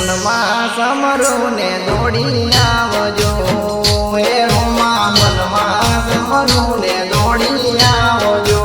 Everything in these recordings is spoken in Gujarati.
મનમાં સમરું ને દોડી આવજો હે રોમા મનમાં સમરું ને દોડી આવજો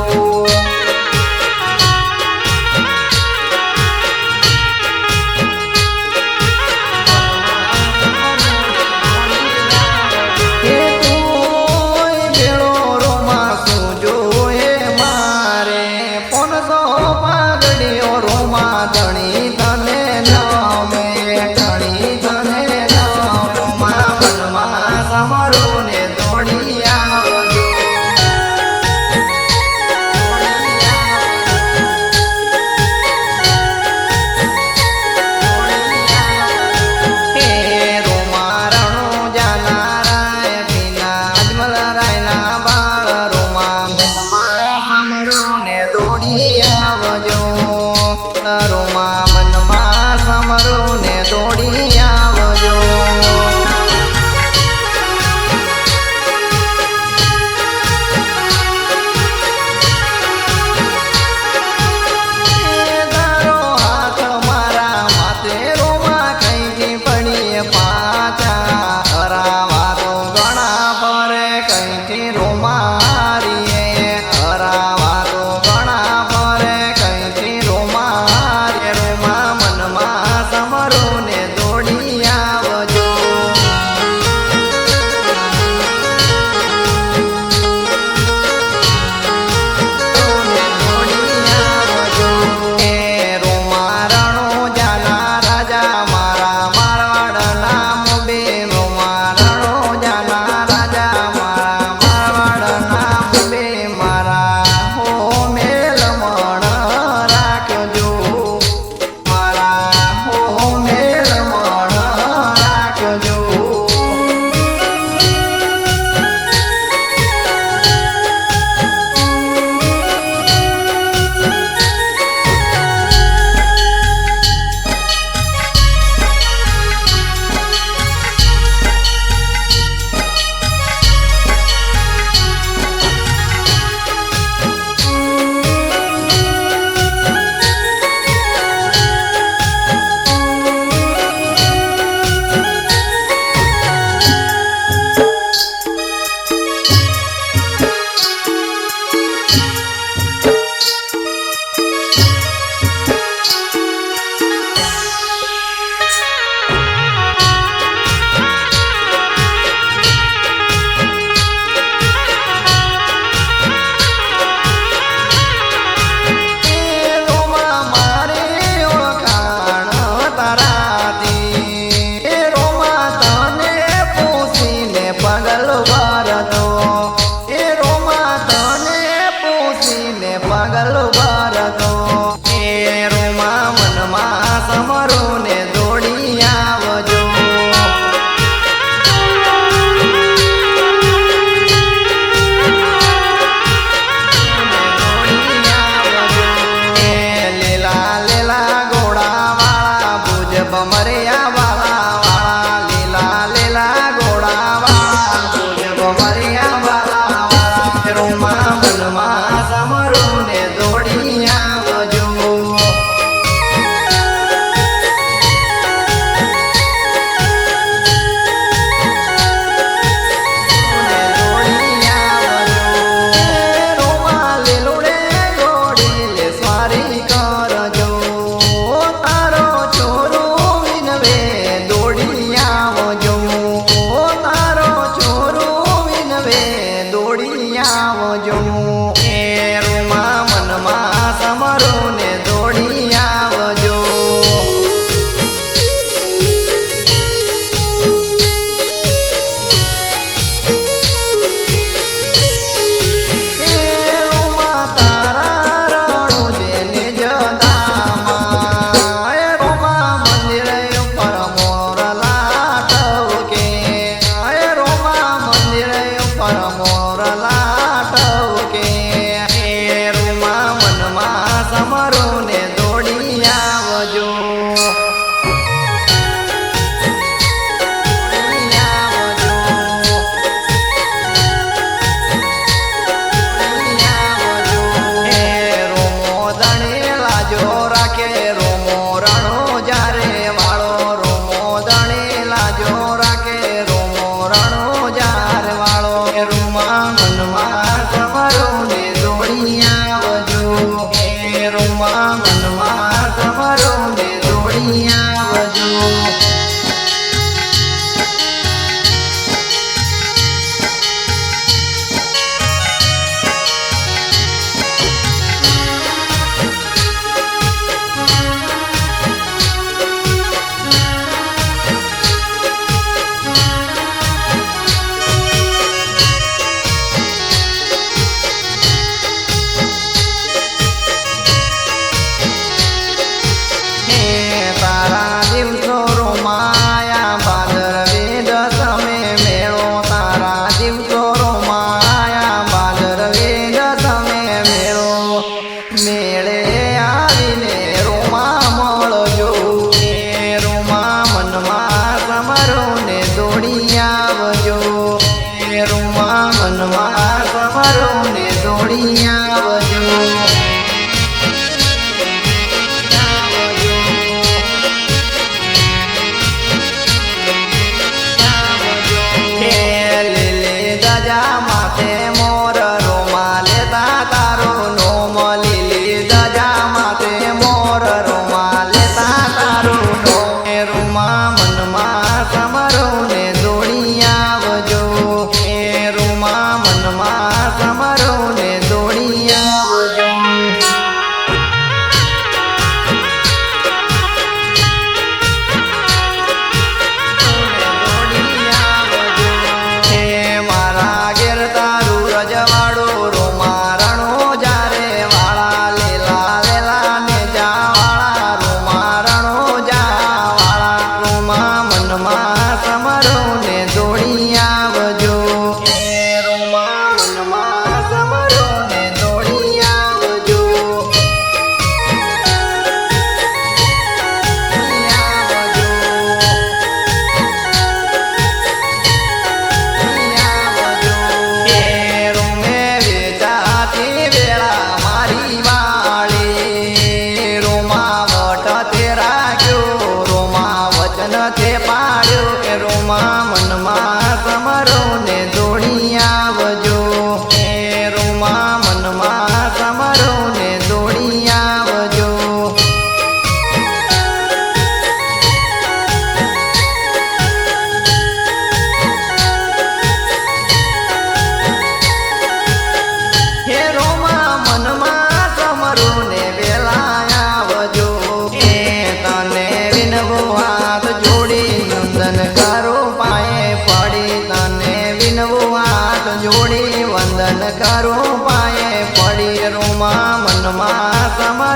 રોમા મનમાં સમરું ને દોડી આવજો તારો હાથ મારા માથે રોમા કઈથી પડીએ પાછા હરાવા તો ઘણા પરે કઈથી રોમારીએ હરાવા તો ઘણા પરે કઈથી સમરું ને દોડી આવજો એ રોમા રણો જાના રાજા મારા મારવાડના મુબે રોમા રણો જાના રાજા મારા મારવાડના મુબે મારા હો મેલ મણ રાખજો પાગલ ભારતો એ રોમા મનમાં સમરું ને દોડી આવજો એ લીલા લીલા ઘોડા વાળા ભુજ ભમરિયા વાળા વાળા લીલા લીલા ઘોડા વાળા ભુજ ભમરિયા વાળા રોમા મનમાં સમરું ને દોડી આવજો રોમા લીલુડે દોડી લે સ્વારી કરજો તારો ચોરો વિનવે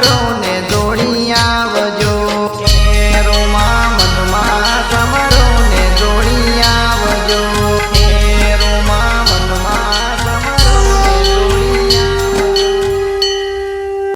કર્યું